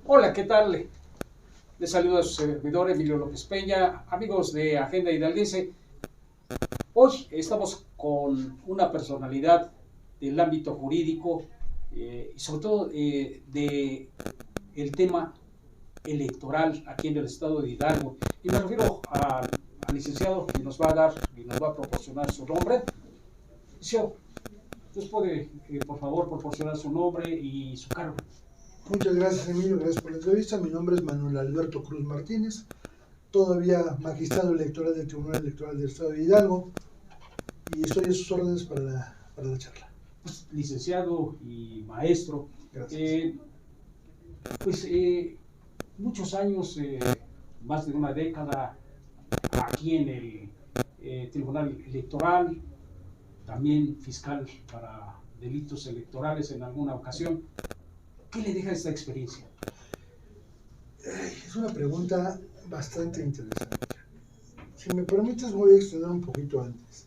Hola, ¿qué tal? Les saluda a su servidor Emilio López Peña, amigos de Agenda Hidalguense. Hoy estamos con una personalidad del ámbito jurídico y sobre todo de el tema electoral aquí en el estado de Hidalgo. Y me refiero al licenciado que nos va a dar y nos va a proporcionar su nombre. Licenciado, ¿usted puede, por favor, proporcionar su nombre y su cargo? Muchas gracias, Emilio, gracias por la entrevista. Mi nombre es Manuel Alberto Cruz Martínez, todavía magistrado electoral del Tribunal Electoral del Estado de Hidalgo, y estoy a sus órdenes para la charla. Pues, licenciado y maestro, Gracias. pues muchos años, más de una década, aquí en el Tribunal Electoral, también fiscal para delitos electorales en alguna ocasión. ¿Qué le deja esta experiencia? Es una pregunta bastante interesante. Si me permites, voy a extender un poquito antes.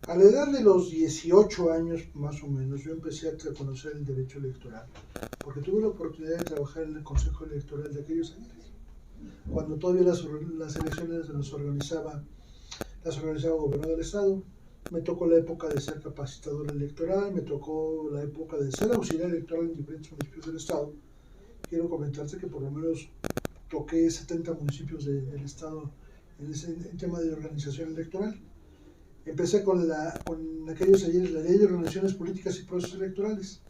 A la edad de los 18 años, más o menos, yo empecé a conocer el derecho electoral, porque tuve la oportunidad de trabajar en el Consejo Electoral de aquellos años, cuando todavía las elecciones las organizaba el gobierno del estado. Me tocó la época de ser capacitador electoral, me tocó la época de ser auxiliar electoral en diferentes municipios del estado. Quiero comentarte que por lo menos toqué 70 municipios del estado en tema de organización electoral. Empecé con aquellos ayeres, la ley de organizaciones políticas y procesos electorales.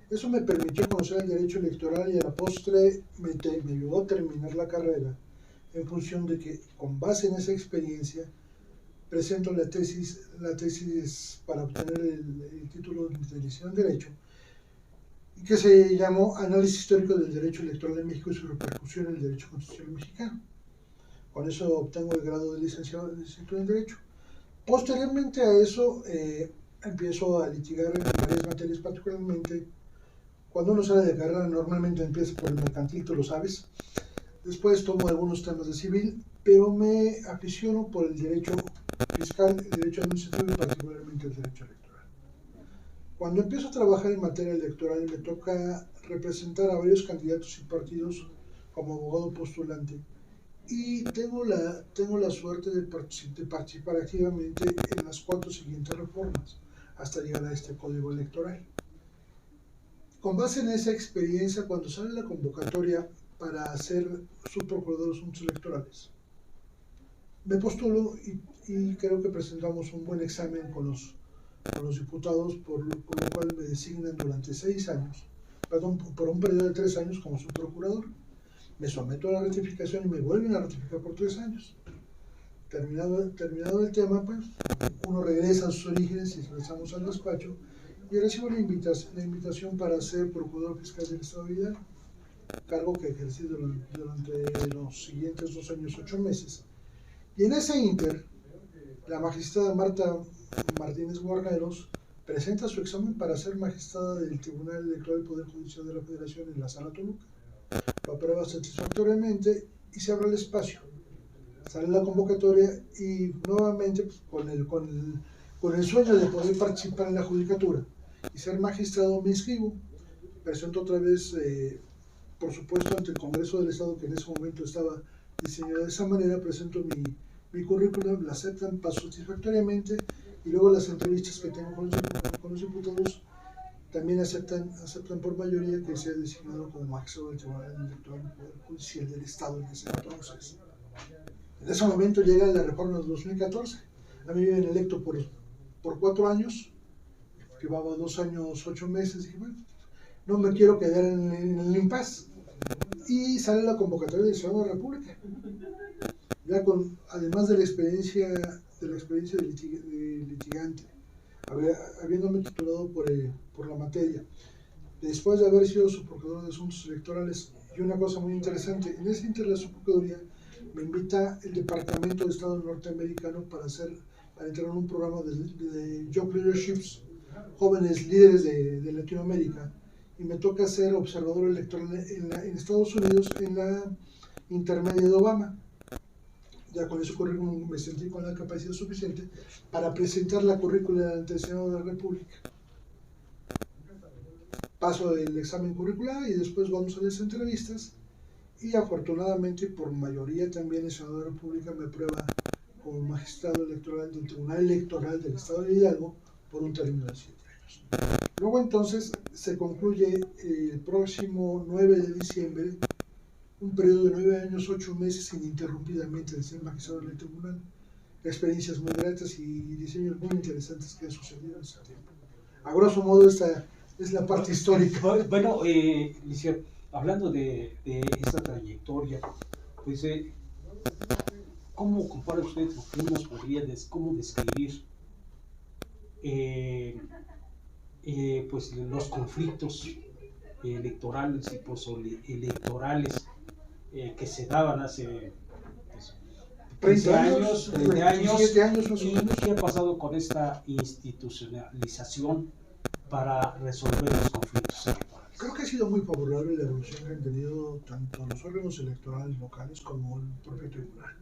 Eso me permitió conocer el derecho electoral y a la postre me ayudó a terminar la carrera, en función de que, con base en esa experiencia, presento la tesis para obtener el título de licenciado en Derecho, que se llamó Análisis Histórico del Derecho Electoral en México y su repercusión en el derecho constitucional mexicano. Con eso obtengo el grado de licenciado en Derecho. Posteriormente a eso, empiezo a litigar en varias materias, particularmente cuando uno sale de carrera normalmente empieza por el mercantil, tú lo sabes. Después tomo algunos temas de civil, pero me aficiono por el derecho fiscal, el derecho administrativo y particularmente el derecho electoral. Cuando empiezo a trabajar en materia electoral me toca representar a varios candidatos y partidos como abogado postulante, y tengo la suerte de participar activamente en las 4 siguientes reformas hasta llegar a este código electoral. Con base en esa experiencia, cuando sale la convocatoria para ser subprocurador de asuntos electorales, me postulo y creo que presentamos un buen examen con los diputados, por lo cual me designan durante 6 años, perdón, por un periodo de 3 años como subprocurador. Me someto a la ratificación y me vuelven a ratificar por 3 años. Terminado el tema, pues uno regresa a sus orígenes y regresamos al despacho y recibo la invitación para ser procurador fiscal del estado de Hidalgo, cargo que ejercí durante los siguientes 2 años, 8 meses. Y en ese inter, la magistrada Marta Martínez Guarneros presenta su examen para ser magistrada del Tribunal Electoral del Poder Judicial de la Federación en la Sala Toluca. Lo aprueba satisfactoriamente y se abre el espacio. Sale la convocatoria y nuevamente, pues, con el sueño de poder participar en la judicatura y ser magistrado, me inscribo. Presento otra vez, por supuesto, ante el Congreso del Estado, que en ese momento estaba diseñado de esa manera. Presento mi currículum, la aceptan, paso satisfactoriamente, y luego las entrevistas que tengo con los diputados también aceptan por mayoría que sea designado como magistrado del Tribunal Electoral del Poder Judicial del Estado en ese entonces. En ese momento llega la reforma del 2014. A mí me habían electo por 4 años, llevaba 2 años, 8 meses, y dije, bueno, no me quiero quedar en el impasse. Y sale la convocatoria del Senado de la República. Ya además de la experiencia de litigante, habiéndome titulado por la materia, después de haber sido subprocurador de asuntos electorales. Y una cosa muy interesante, en ese inter de la subprocuraduría me invita el Departamento de Estado norteamericano para entrar en un programa de Young Leaderships, jóvenes líderes de Latinoamérica, y me toca ser observador electoral en Estados Unidos en la intermedia de Obama. Ya con ese currículum me sentí con la capacidad suficiente para presentar la currícula ante el Senado de la República. paso el examen curricular y después vamos a las entrevistas y afortunadamente por mayoría también el senador de la República me aprueba como magistrado electoral del Tribunal Electoral del Estado de Hidalgo por un término de 7 años. Luego entonces se concluye el próximo 9 de diciembre un periodo de 9 años, 8 meses ininterrumpidamente de ser magistrado del tribunal. Experiencias muy gratas y diseños muy interesantes que han sucedido en ese tiempo. A grosso modo, esta es la parte histórica. Bueno, licenciado, hablando de esta trayectoria, pues, ¿cómo compara usted o qué nos podría cómo describir pues, los conflictos electorales y postelectorales que se daban hace pues, 30 años, 30 años, 27 años más o y menos? qué ha pasado con esta institucionalización para resolver los conflictos electorales? Creo que ha sido muy favorable la evolución que han tenido tanto los órganos electorales locales como el propio tribunal.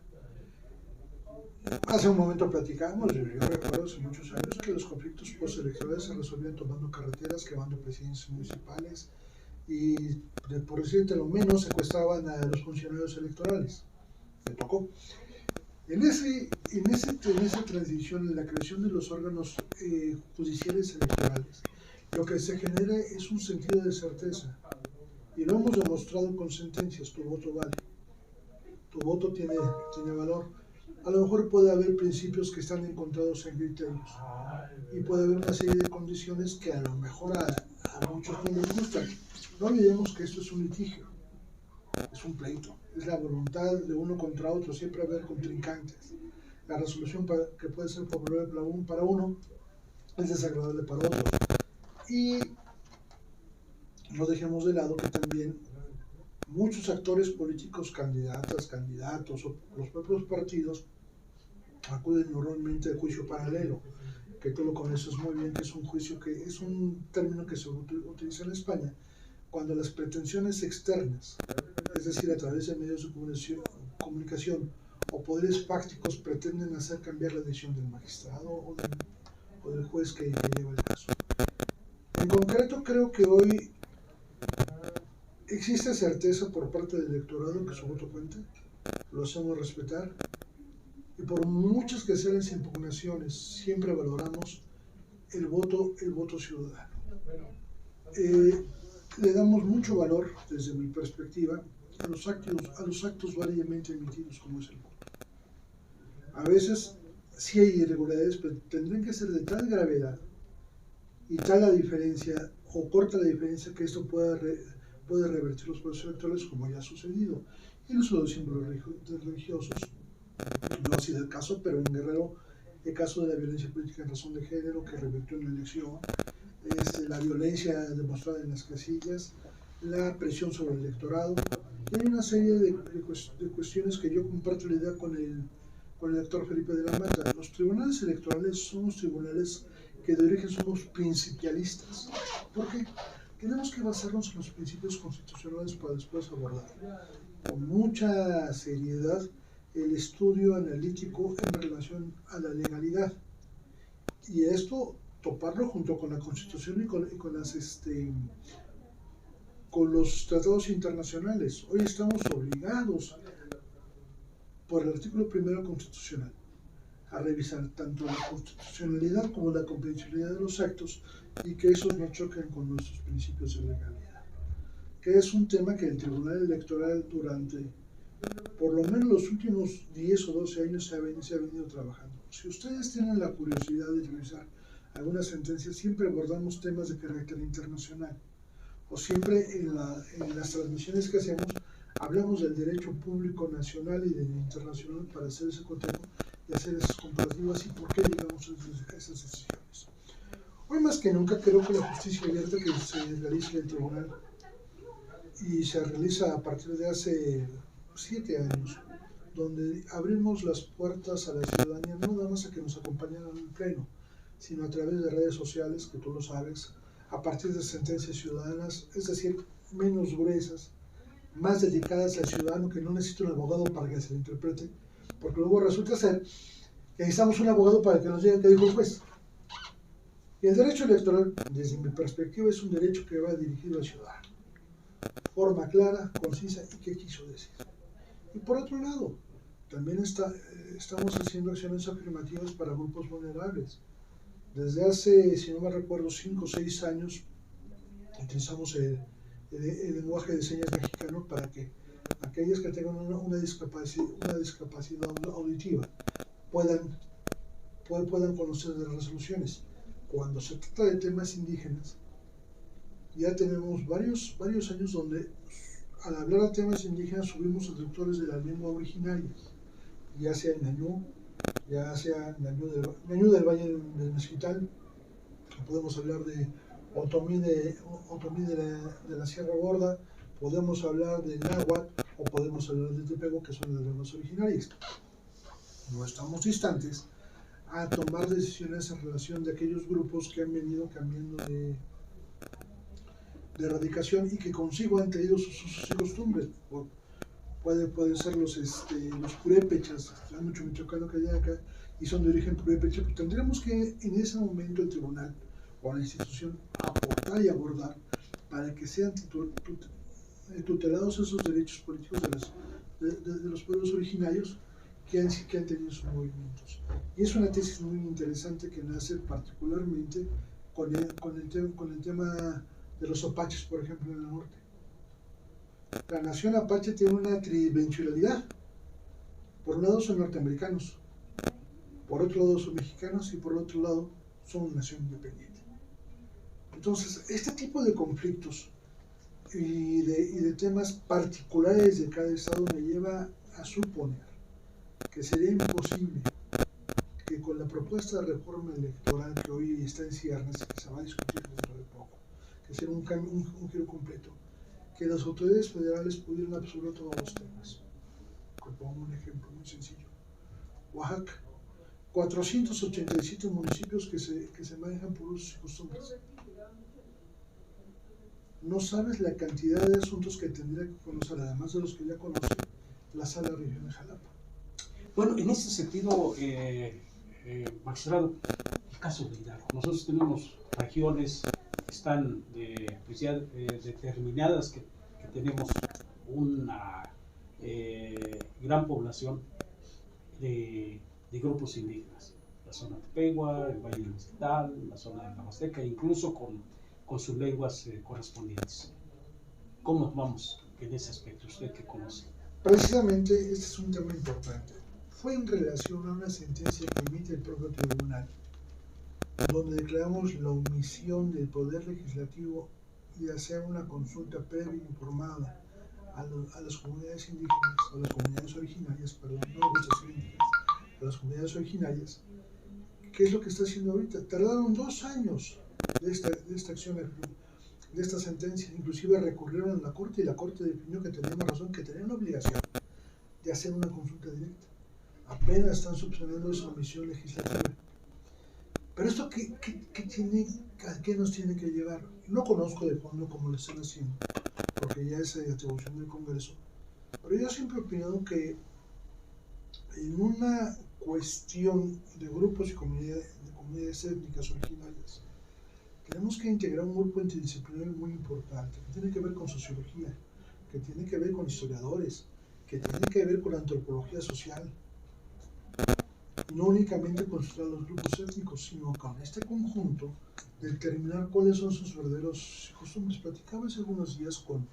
Hace un momento platicamos, yo recuerdo hace muchos años que los conflictos postelectorales se resolvían tomando carreteras, quemando presidencias municipales y, por decirte lo menos, secuestraban a los funcionarios electorales. Me tocó. En esa transición, en la creación de los órganos judiciales electorales, lo que se genera es un sentido de certeza. Y lo hemos demostrado con sentencias: tu voto vale, tu voto tiene valor. A lo mejor puede haber principios que están encontrados en criterios y puede haber una serie de condiciones que a lo mejor a muchos no les gustan. No olvidemos que esto es un litigio, es un pleito, es la voluntad de uno contra otro, siempre haber contrincantes. La resolución que puede ser favorable para uno es desagradable para otro. Y no dejemos de lado que también muchos actores políticos, candidatos o los propios partidos acuden normalmente al juicio paralelo, que tú lo conoces muy bien, que es un juicio que es un término que se utiliza en España cuando las pretensiones externas, es decir, a través de medios de comunicación o poderes fácticos, pretenden hacer cambiar la decisión del magistrado o del juez que lleva el caso. En concreto, creo que hoy existe certeza por parte del electorado que su voto cuenta, lo hacemos respetar, y por muchas que sean las impugnaciones, siempre valoramos el voto ciudadano. Le damos mucho valor, desde mi perspectiva, a los actos válidamente emitidos, como es el voto. A veces sí hay irregularidades, pero tendrían que ser de tal gravedad y tal la diferencia, o corta la diferencia, que esto puede revertir los procesos electorales, como ya ha sucedido. El uso de símbolos religiosos no ha sido el caso, pero en Guerrero el caso de la violencia política en razón de género que revirtió en la elección, la violencia demostrada en las casillas, la presión sobre el electorado, y hay una serie de cuestiones que yo comparto la idea con el doctor Felipe de la Mata. Los tribunales electorales son los tribunales que de origen somos principialistas. ¿Por qué? Tenemos que basarnos en los principios constitucionales para después abordar con mucha seriedad el estudio analítico en relación a la legalidad. Y esto toparlo junto con la Constitución y con los tratados internacionales. Hoy estamos obligados por el artículo 1 constitucional a revisar tanto la constitucionalidad como la convencionalidad de los actos y que esos no choquen con nuestros principios de legalidad, que es un tema que el Tribunal Electoral durante por lo menos los últimos 10 o 12 años se ha venido trabajando. Si ustedes tienen la curiosidad de revisar algunas sentencias, siempre abordamos temas de carácter internacional, o siempre en las transmisiones que hacemos hablamos del derecho público nacional y del internacional para hacer ese cotejo y hacer esas comparativas y por qué llegamos a esas decisiones. Hoy más que nunca creo que la justicia abierta que se realiza en el tribunal y se realiza a partir de hace 7 años, donde abrimos las puertas a la ciudadanía, no nada más a que nos acompañaran en el pleno, sino a través de redes sociales, que tú lo sabes, a partir de sentencias ciudadanas, es decir, menos gruesas, más dedicadas al ciudadano que no necesita un abogado para que se le interprete, porque luego resulta ser que necesitamos un abogado para que nos diga qué dijo el juez. Y el derecho electoral, desde mi perspectiva, es un derecho que va dirigido al ciudadano. Forma clara, concisa y qué quiso decir. Y por otro lado, también estamos haciendo acciones afirmativas para grupos vulnerables. Desde hace, si no me recuerdo, 5 o 6 años, utilizamos el lenguaje de señas mexicano para que aquellas que tengan una discapacidad auditiva puedan conocer las resoluciones. Cuando se trata de temas indígenas, ya tenemos varios años donde al hablar de temas indígenas subimos a traductores de la lengua originaria, ya sea en Ñañú, ya sea Ñañú del Valle del Mezquital, podemos hablar de Otomí de la Sierra Gorda, podemos hablar de Náhuatl o podemos hablar de Tepego, que son las lenguas originarias. No estamos distantes a tomar decisiones en relación de aquellos grupos que han venido cambiando de erradicación y que consigo han traído sus usos y costumbres. Pueden ser los purépechas, hay mucho michoacano que hay acá y son de origen purépecha, pero tendremos que en ese momento el tribunal o la institución aportar y abordar para que sean tutelados esos derechos políticos de los pueblos originarios que han tenido sus movimientos. Y es una tesis muy interesante que nace particularmente con el tema de los apaches, por ejemplo, en el norte. La nación apache tiene una tridimensionalidad. Por un lado son norteamericanos, por otro lado son mexicanos y por otro lado son una nación independiente. Entonces, este tipo de conflictos y de temas particulares de cada estado me lleva a suponer que sería imposible que con la propuesta de reforma electoral que hoy está en ciernes, que se va a discutir dentro de poco, que será un giro completo, que las autoridades federales pudieran absorber todos los temas. Te pongo un ejemplo muy sencillo. Oaxaca, 487 municipios que se manejan por usos y costumbres. No sabes la cantidad de asuntos que tendría que conocer, además de los que ya conoce, la Sala Región de Jalapa. Bueno, en ese sentido, magistrado, el caso de Hidalgo. Nosotros tenemos regiones que están ya determinadas, que tenemos una gran población de grupos indígenas. La zona de Tepehua, el Valle del Mezquital, la zona de la Huasteca, incluso con sus lenguas correspondientes. ¿Cómo vamos en ese aspecto? Usted que conoce. Precisamente este es un tema importante. Fue en relación a una sentencia que emite el propio tribunal, donde declaramos la omisión del Poder Legislativo de hacer una consulta previa e informada a las comunidades indígenas, a las comunidades originarias, perdón, no me gusta decir indígenas, a las comunidades originarias. ¿Qué es lo que está haciendo ahorita? Tardaron 2 años de esta acción, de esta sentencia, inclusive recurrieron a la Corte y la Corte definió que teníamos razón, que tenían la obligación de hacer una consulta directa. Apenas están subsanando esa omisión legislativa. Pero esto, ¿a qué nos tiene que llevar? No conozco de fondo cómo lo están haciendo, porque ya es atribución del Congreso, pero yo siempre he opinado que en una cuestión de grupos y comunidades étnicas originarias, tenemos que integrar un grupo interdisciplinario muy importante, que tiene que ver con sociología, que tiene que ver con historiadores, que tiene que ver con antropología social, no únicamente considerar los grupos étnicos, sino con este conjunto determinar cuáles son sus verdaderos costumbres. Platicaba hace algunos días con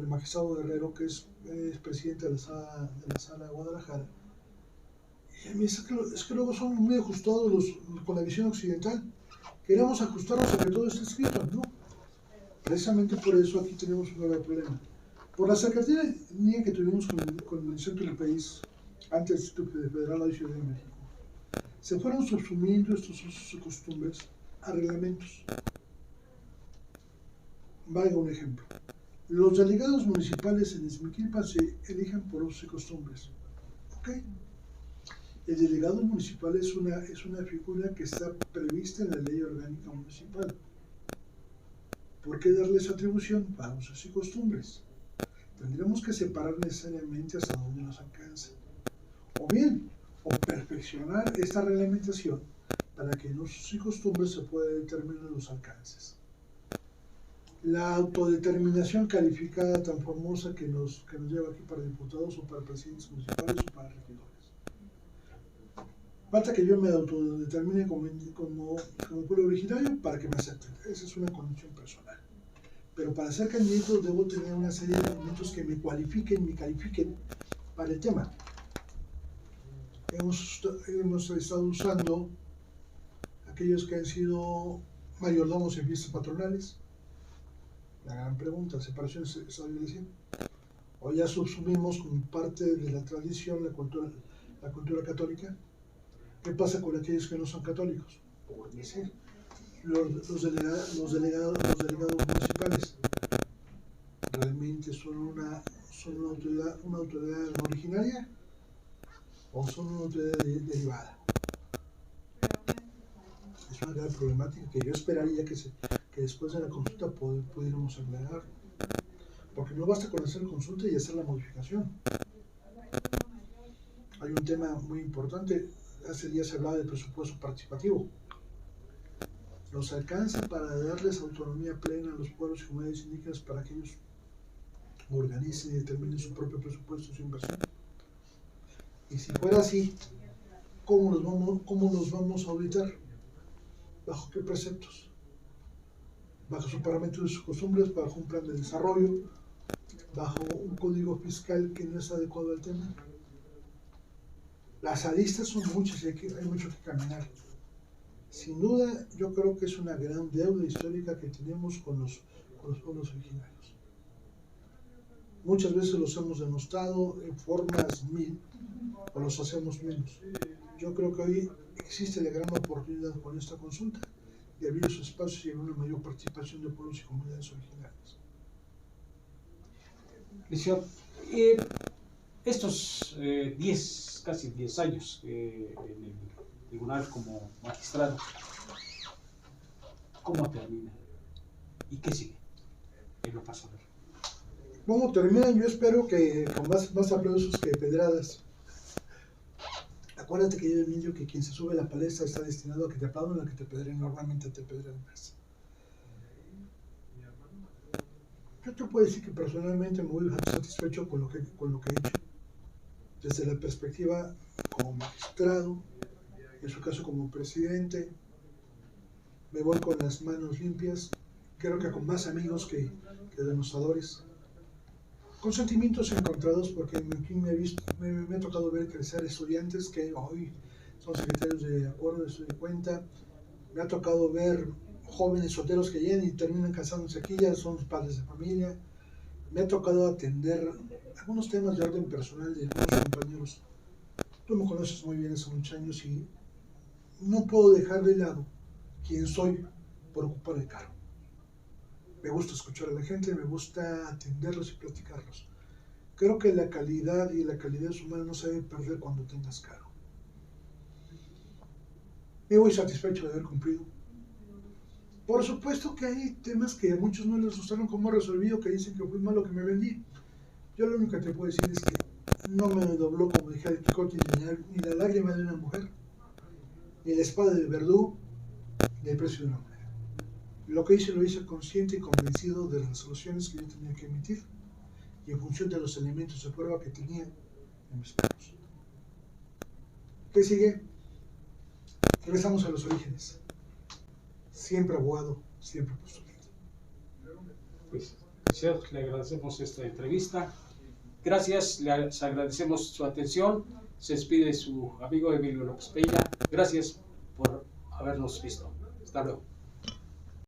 el magistrado Guerrero, que es presidente de la sala de Guadalajara, y a mí es que luego son muy ajustados con la visión occidental. Queremos ajustarnos a que todo esté escrito, ¿no? Precisamente por eso aquí tenemos un grave problema. Por la cercanía que tuvimos con el centro del país, antes del Instituto Federal de Ciudad de México, se fueron subsumiendo estos usos y costumbres a reglamentos. Valga un ejemplo. Los delegados municipales en Izmiquilpan se eligen por usos y costumbres. ¿Ok? El delegado municipal es una figura que está prevista en la ley orgánica municipal. ¿Por qué darle esa atribución? Para usos y costumbres. Tendríamos que separar necesariamente hasta dónde nos alcanza. O bien, perfeccionar esta reglamentación para que en usos y costumbres se puedan determinar los alcances. La autodeterminación calificada tan famosa que nos lleva aquí para diputados o para presidentes municipales o para regidores. Falta que yo me autodetermine como pueblo originario para que me acepten. Esa es una condición personal. Pero para ser candidato debo tener una serie de elementos que me califiquen para el tema. Hemos estado usando aquellos que han sido mayordomos en fiestas patronales. La gran pregunta, ¿separación está iglesia? ¿O ya subsumimos como parte de la tradición la cultura católica? ¿Qué pasa con aquellos que no son católicos? Puede ser. Los delegados municipales realmente son una autoridad originaria o son una autoridad derivada. Es una gran problemática que yo esperaría que después de la consulta pudiéramos aclarar, porque no basta con hacer consulta y hacer la modificación. Hay un tema muy importante. Hace días se hablaba del presupuesto participativo. ¿Nos alcanza para darles autonomía plena a los pueblos y comunidades indígenas para que ellos organicen y determinen su propio presupuesto y su inversión? Y si fuera así, ¿cómo los vamos a auditar? ¿Bajo qué preceptos? ¿Bajo su parámetros y sus costumbres? ¿Bajo un plan de desarrollo? ¿Bajo un código fiscal que no es adecuado al tema? Las aristas son muchas y hay mucho que caminar. Sin duda, yo creo que es una gran deuda histórica que tenemos con los pueblos originarios. Muchas veces los hemos denostado en formas mil o los hacemos menos. Yo creo que hoy existe la gran oportunidad con esta consulta de abrir los espacios y de una mayor participación de pueblos y comunidades originarias. Licenciado, estos casi 10 años en el tribunal como magistrado, ¿cómo termina? ¿Y qué sigue? ¿Qué lo pasa a ver? ¿Cómo terminan? Yo espero que con más aplausos que pedradas. Acuérdate que yo digo que quien se sube a la palestra está destinado a que te aplaudan o a que te pedren. Normalmente te pedren más. Yo te puedo decir que personalmente me voy satisfecho con lo que he hecho. Desde la perspectiva como magistrado, en su caso como presidente, me voy con las manos limpias, creo que con más amigos que denostadores, con sentimientos encontrados, porque me ha tocado ver crecer estudiantes que hoy son secretarios de acuerdo, estoy de cuenta, me ha tocado ver jóvenes solteros que llegan y terminan casándose aquí, ya son padres de familia, me ha tocado atender algunos temas de orden personal de algunos compañeros. Tú me conoces muy bien hace muchos años y no puedo dejar de lado quién soy por ocupar el cargo. Me gusta escuchar a la gente, me gusta atenderlos y platicarlos. Creo que la calidad y la calidez humana no se debe perder cuando tengas cargo. Me voy satisfecho de haber cumplido. Por supuesto que hay temas que a muchos no les gustaron cómo he resolvido, que dicen que fui malo, que me vendí. Yo lo único que te puedo decir es que no me dobló, como dije al Quijote, ni la lágrima de una mujer, ni la espada del verdugo, ni el precio de una moneda. Lo que hice lo hice consciente y convencido de las resoluciones que yo tenía que emitir y en función de los elementos de prueba que tenía en mis manos. ¿Qué sigue? Regresamos a los orígenes. Siempre abogado, siempre postulante. Pues, le agradecemos esta entrevista. Gracias, les agradecemos su atención. Se despide su amigo Emilio López Peña. Gracias por habernos visto. Hasta luego.